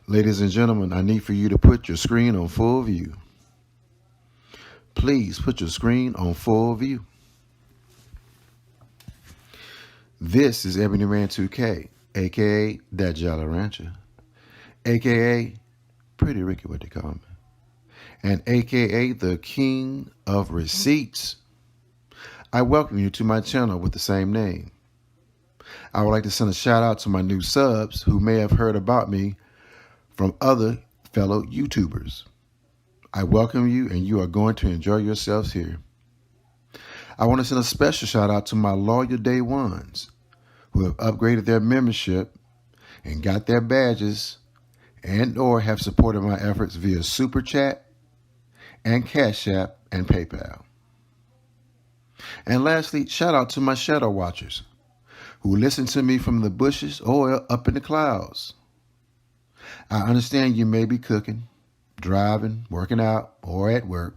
Ladies and gentlemen, I need for you to put your screen on full view. Please put your screen on full view. This is EBMN2K, aka That Jolly Rancher, aka Pretty Ricky, what they call me, and aka the King of Receipts. I welcome you to my channel with the same name. I would like to send a shout out to my new subs who may have heard about me from other fellow YouTubers. I welcome you, and you are going to enjoy yourselves here. I want to send a special shout out to my loyal day ones who have upgraded their membership and got their badges and or have supported my efforts via Super Chat and Cash App and PayPal. And lastly, shout out to my shadow watchers who listen to me from the bushes or up in the clouds. I understand you may be cooking, driving, working out, or at work,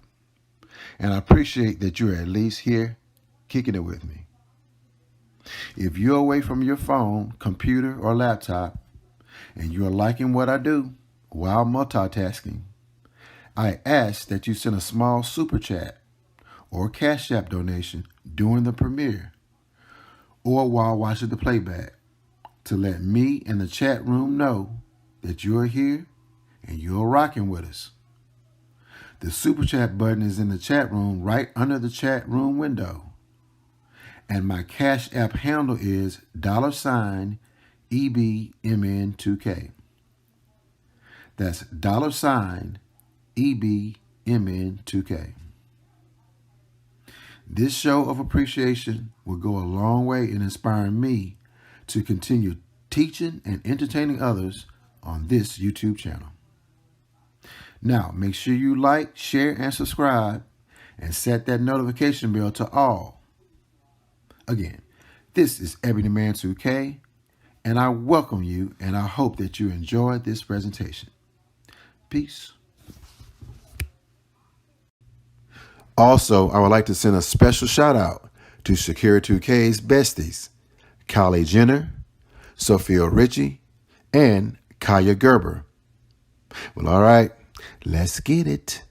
and I appreciate that you're at least here kicking it with me. If you're away from your phone, computer, or laptop, and you're liking what I do while multitasking, I ask that you send a small Super Chat or Cash App donation during the premiere or while watching the playback to let me and the chat room know that you're here and you're rocking with us. The Super Chat button is in the chat room right under the chat room window. And my Cash App handle is $EBMN2K. That's $EBMN2K. This show of appreciation will go a long way in inspiring me to continue teaching and entertaining others on this YouTube channel. Now, make sure you like, share, and subscribe, and set that notification bell to all. Again, this is EBMN2K, and I welcome you, and I hope that you enjoyed this presentation. Peace. Also, I would like to send a special shout out to Shakira2k's besties, Kylie Jenner, Sophia Richie, and Kaya Gerber. Well, all right, let's get it.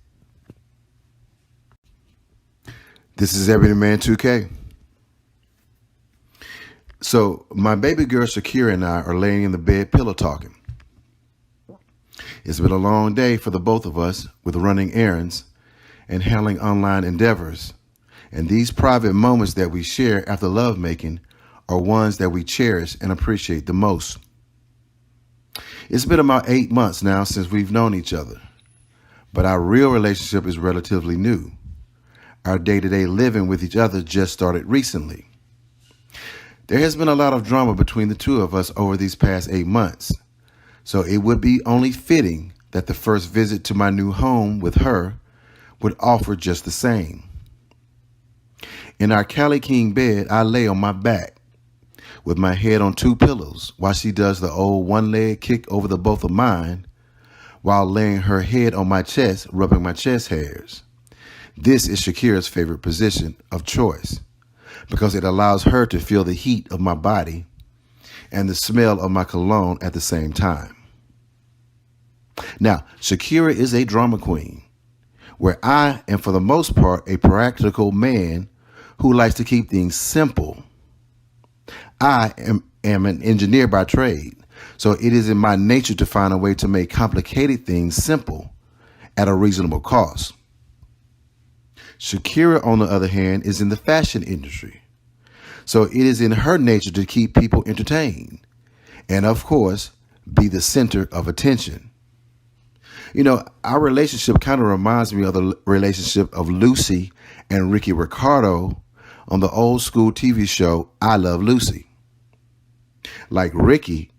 This is EBMN2K. So my baby girl Shakira and I are laying in the bed pillow talking. It's been a long day for the both of us with running errands and handling online endeavors. And these private moments that we share after lovemaking are ones that we cherish and appreciate the most. It's been about 8 months now since we've known each other, but our real relationship is relatively new. Our day-to-day living with each other just started recently. There has been a lot of drama between the two of us over these past 8 months, so it would be only fitting that the first visit to my new home with her would offer just the same. In our Cali King bed, I lay on my back with my head on 2 pillows while she does the old one-leg kick over the both of mine while laying her head on my chest, rubbing my chest hairs. This is Shakira's favorite position of choice because it allows her to feel the heat of my body and the smell of my cologne at the same time. Now, Shakira is a drama queen, where I am, for the most part, a practical man who likes to keep things simple. I am an engineer by trade, so it is in my nature to find a way to make complicated things simple at a reasonable cost. Shakira, on the other hand, is in the fashion industry, so it is in her nature to keep people entertained and, of course, be the center of attention. You know, our relationship kind of reminds me of the relationship of Lucy and Ricky Ricardo on the old school TV show I Love Lucy. Like Ricky,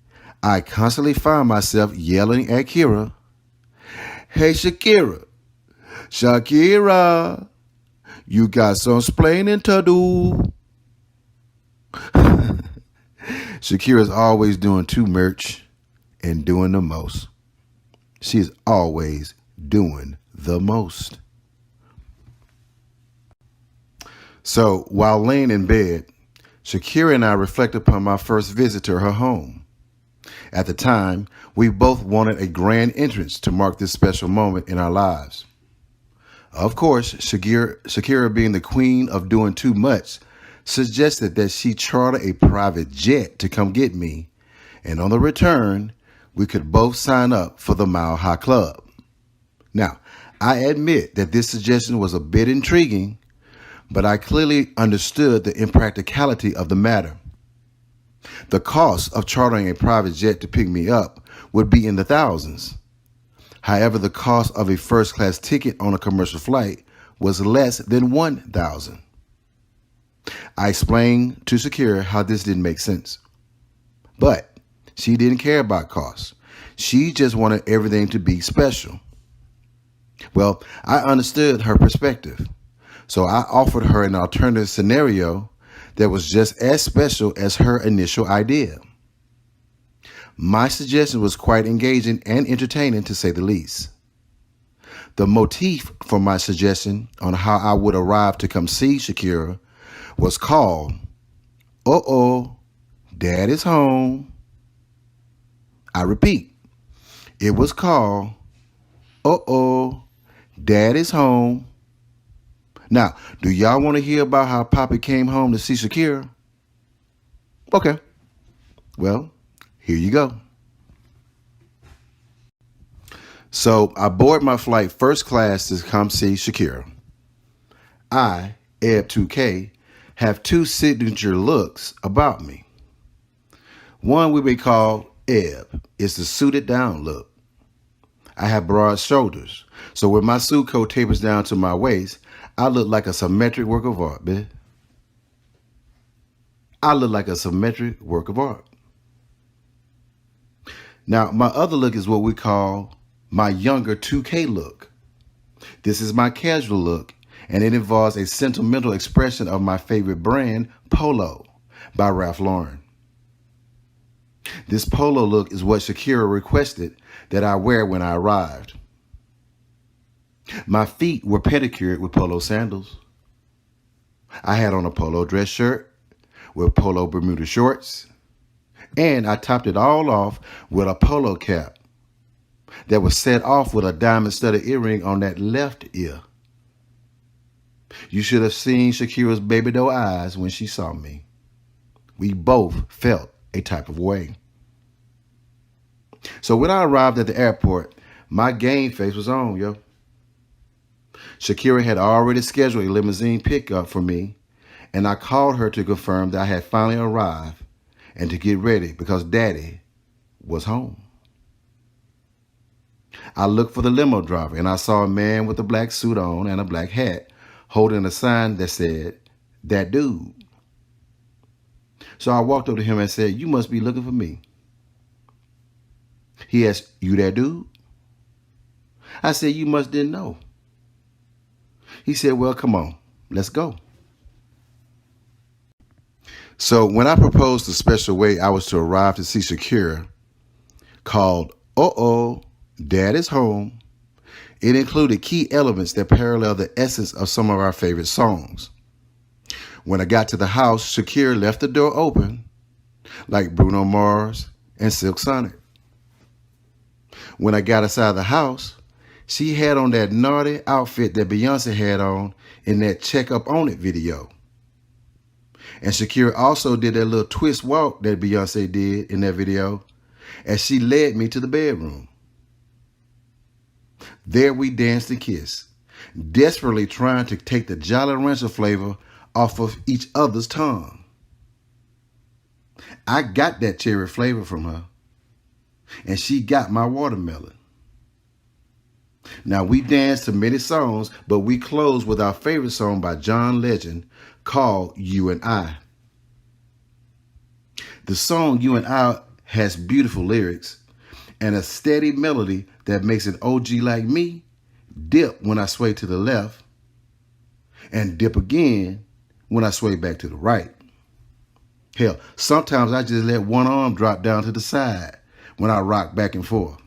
I constantly find myself yelling at Kira, "Hey Shakira, Shakira, you got some splaining to do." Shakira's always doing too much and doing the most. She's always doing the most. So while laying in bed, Shakira and I reflect upon my first visit to her home. At the time, we both wanted a grand entrance to mark this special moment in our lives. Of course, Shakira, being the queen of doing too much, suggested that she charter a private jet to come get me, and on the return, we could both sign up for the Mile High Club. Now, I admit that this suggestion was a bit intriguing, but I clearly understood the impracticality of the matter. The cost of chartering a private jet to pick me up would be in the thousands. However, the cost of a first-class ticket on a commercial flight was less than $1,000. I explained to Shakira how this didn't make sense. But she didn't care about costs. She just wanted everything to be special. Well, I understood her perspective, so I offered her an alternative scenario that was just as special as her initial idea. My suggestion was quite engaging and entertaining, to say the least. The motif for my suggestion on how I would arrive to come see Shakira was called, "Uh-oh, Dad is home." I repeat, it was called, "Uh-oh, Dad is home." Now, do y'all want to hear about how Poppy came home to see Shakira? Okay. Well, here you go. So I board my flight first class to come see Shakira. I, EBMN2K, have two signature looks about me. One we may call Eb. It's the suited down look. I have broad shoulders, so when my suit coat tapers down to my waist, I look like a symmetric work of art, bitch. I look like a symmetric work of art. Now, my other look is what we call my younger 2K look. This is my casual look, and it involves a sentimental expression of my favorite brand, Polo, by Ralph Lauren. This polo look is what Shakira requested that I wear when I arrived. My feet were pedicured with polo sandals. I had on a polo dress shirt with polo Bermuda shorts, and I topped it all off with a polo cap that was set off with a diamond-studded earring on that left ear. You should have seen Shakira's baby doe eyes when she saw me. We both felt a type of way. So when I arrived at the airport, my game face was on, yo. Shakira had already scheduled a limousine pickup for me, and I called her to confirm that I had finally arrived and to get ready because Daddy was home. I looked for the limo driver, and I saw a man with a black suit on and a black hat holding a sign that said, "That dude." So I walked up to him and said, "You must be looking for me." He asked, "You that dude?" I said, "You must didn't know." He said, "Well, come on, let's go." So when I proposed the special way I was to arrive to see Shakira, called "Uh-oh, Dad is home," it included key elements that parallel the essence of some of our favorite songs. When I got to the house, Shakira left the door open, like Bruno Mars and Silk Sonic. When I got outside the house, she had on that naughty outfit that Beyonce had on in that Check Up On It video. And Shakira also did that little twist walk that Beyonce did in that video as she led me to the bedroom. There we danced and kissed, desperately trying to take the Jolly Rancher flavor off of each other's tongue. I got that cherry flavor from her, and she got my watermelon. Now, we danced to many songs, but we closed with our favorite song by John Legend called "You and I." The song "You and I" has beautiful lyrics and a steady melody that makes an OG like me dip when I sway to the left and dip again when I sway back to the right. Hell, sometimes I just let one arm drop down to the side when I rock back and forth,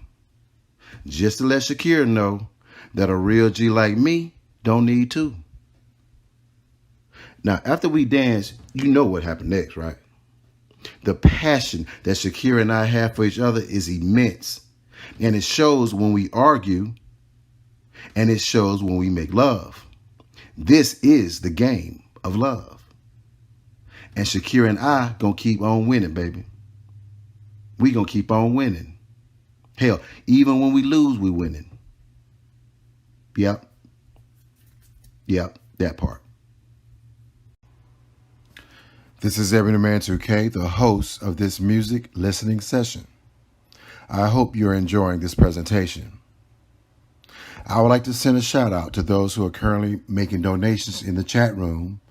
just to let Shakira know that a real G like me don't need two. Now, after we danced, you know what happened next, right? The passion that Shakira and I have for each other is immense. And it shows when we argue, and it shows when we make love. This is the game of love. And Shakira and I gonna keep on winning, baby. We gonna keep on winning. Hell, even when we lose, we winning. Yep, that part. This is EBMN2K, the host of this music listening session. I hope you're enjoying this presentation. I would like to send a shout out to those who are currently making donations in the chat room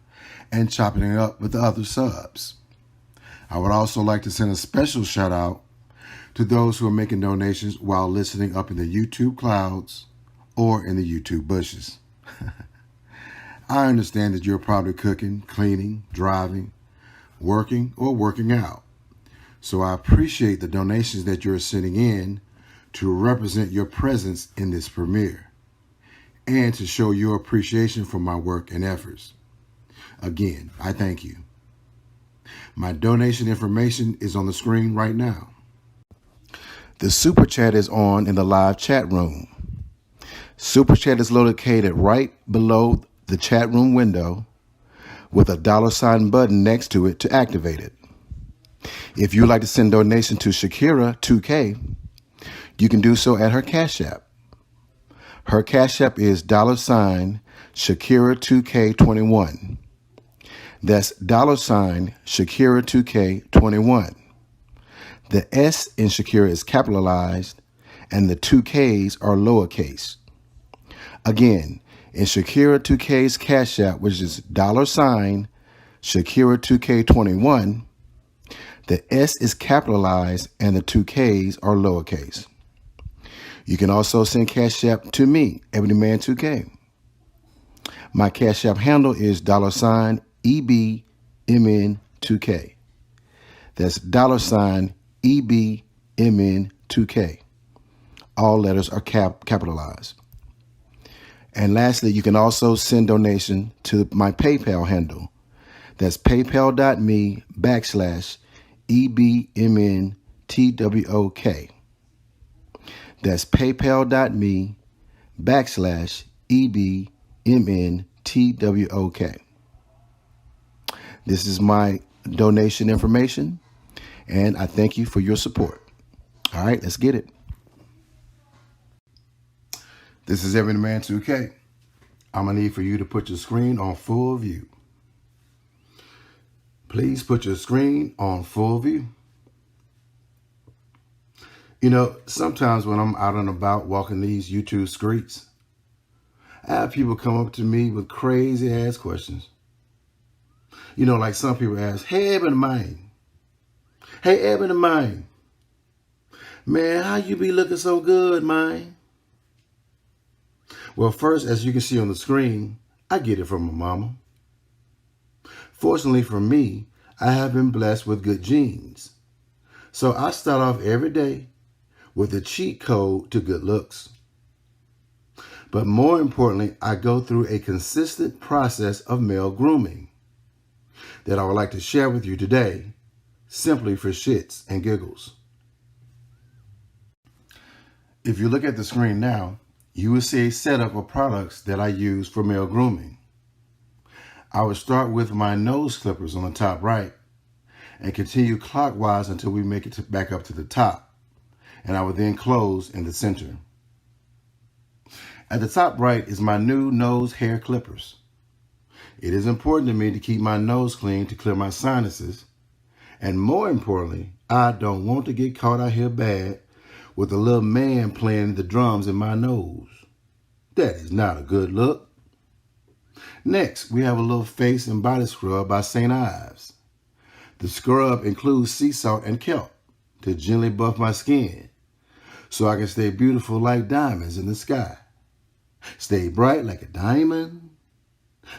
and chopping it up with the other subs. I would also like to send a special shout out to those who are making donations while listening up in the YouTube clouds or in the YouTube bushes. I understand that you're probably cooking, cleaning, driving, working, or working out. So I appreciate the donations that you're sending in to represent your presence in this premiere and to show your appreciation for my work and efforts. Again, I thank you. My donation information is on the screen right now. The Super Chat is on in the live chat room. Super Chat is located right below the chat room window with a $ button next to it to activate it. If you'd like to send donation to Shakira2k, you can do so at her Cash App. Her Cash App is $Shakira2k21. That's $Shakira2k21. The S in Shakira is capitalized and the 2 Ks are lowercase. Again, in Shakira2k's Cash App, which is $Shakira2k21, the S is capitalized and the 2 Ks are lowercase. You can also send Cash App to me, EBMN2K. My Cash App handle is $EBMN2K. That's $EBMN2K. All letters are capitalized. And lastly, you can also send donation to my PayPal handle. That's paypal.me/EBMN2K. That's paypal.me/EBMN2K. This is my donation information, and I thank you for your support. All right, let's get it. This is EBMN2K. I'm going to need for you to put your screen on full view. Please put your screen on full view. You know, sometimes when I'm out and about walking these YouTube streets, I have people come up to me with crazy ass questions. You know, like some people ask, hey, EBMN, man, how you be looking so good, man? Well, first, as you can see on the screen, I get it from my mama. Fortunately for me, I have been blessed with good genes. So I start off every day with a cheat code to good looks. But more importantly, I go through a consistent process of male grooming that I would like to share with you today, simply for shits and giggles. If you look at the screen now, you will see a setup of products that I use for male grooming. I will start with my nose clippers on the top right and continue clockwise until we make it back up to the top. And I will then close in the center. At the top right is my new nose hair clippers. It is important to me to keep my nose clean to clear my sinuses. And more importantly, I don't want to get caught out here bad with a little man playing the drums in my nose. That is not a good look. Next, we have a little face and body scrub by St. Ives. The scrub includes sea salt and kelp to gently buff my skin so I can stay beautiful like diamonds in the sky. Stay bright like a diamond.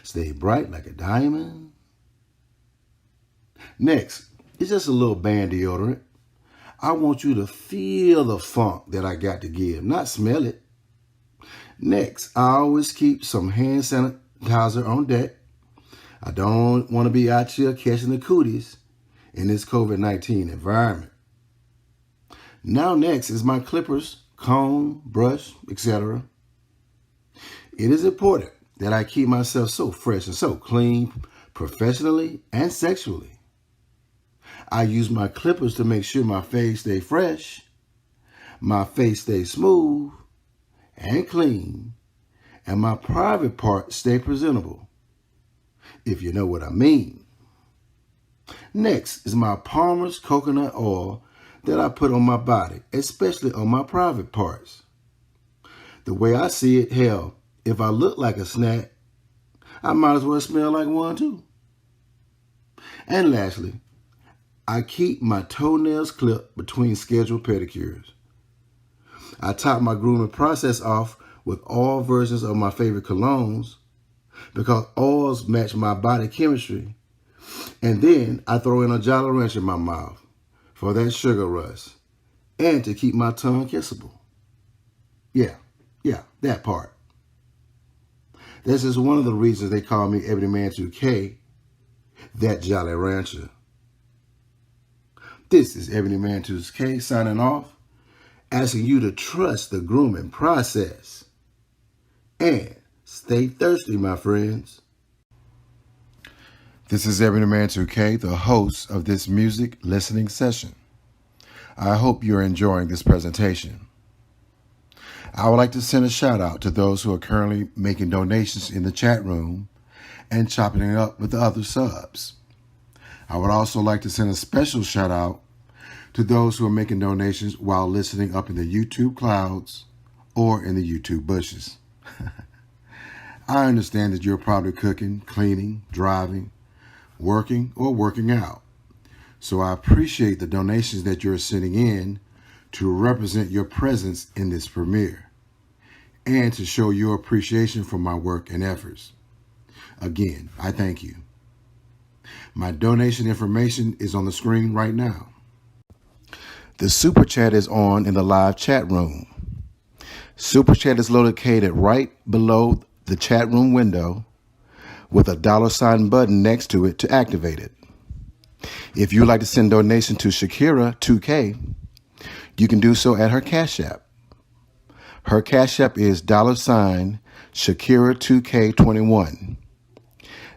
Stay bright like a diamond. Next, it's just a little band deodorant. I want you to feel the funk that I got to give, not smell it. Next, I always keep some hand sanitizer on deck. I don't want to be out here catching the cooties in this COVID-19 environment. Now next is my clippers, comb, brush, etc. It is important that I keep myself so fresh and so clean professionally and sexually. I use my clippers to make sure my face stays fresh, my face stays smooth and clean, and my private parts stay presentable, if you know what I mean. Next is my Palmer's coconut oil that I put on my body, especially on my private parts. The way I see it, hell, if I look like a snack, I might as well smell like one too. And lastly, I keep my toenails clipped between scheduled pedicures. I top my grooming process off with all versions of my favorite colognes because oils match my body chemistry. And then I throw in a Jolly Rancher in my mouth for that sugar rush and to keep my tongue kissable. Yeah, that part. This is one of the reasons they call me EBMN2K, that Jolly Rancher. This is EBMN2K signing off, asking you to trust the grooming process. And stay thirsty, my friends. This is EBMN2K, the host of this music listening session. I hope you're enjoying this presentation. I would like to send a shout out to those who are currently making donations in the chat room and chopping it up with the other subs. I would also like to send a special shout out to those who are making donations while listening up in the YouTube clouds or in the YouTube bushes. I understand that you're probably cooking, cleaning, driving, working, or working out. So I appreciate the donations that you're sending in to represent your presence in this premiere and to show your appreciation for my work and efforts. Again, I thank you. My donation information is on the screen right now. The Super Chat is on in the live chat room. Super Chat is located right below the chat room window with a $ button next to it to activate it. If you'd like to send donation to Shakira2k, you can do so at her Cash App. Her Cash App is $Shakira2k21.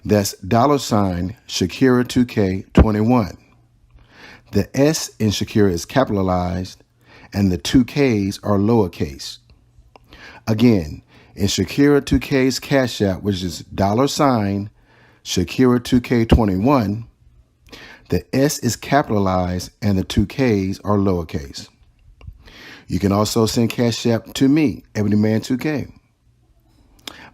That's $Shakira2k21. The S in Shakira is capitalized and the 2 Ks are lowercase. Again, in Shakira2k's Cash App, which is $Shakira2k21, the S is capitalized and the 2 Ks are lowercase. You can also send Cash App to me, EBMN2K.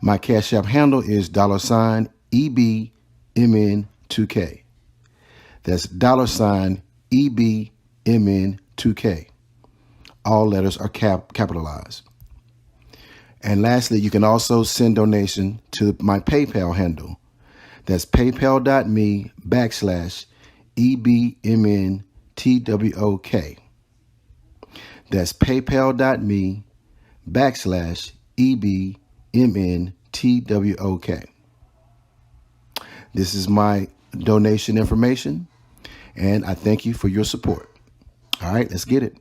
My Cash App handle is $EBMN2K. That's $EBMN2K. All letters are capitalized. And lastly, you can also send donation to my PayPal handle. That's paypal.me/EBMNTWOK. That's paypal.me/EBMNTWOK. This is my donation information, and I thank you for your support. All right, let's get it.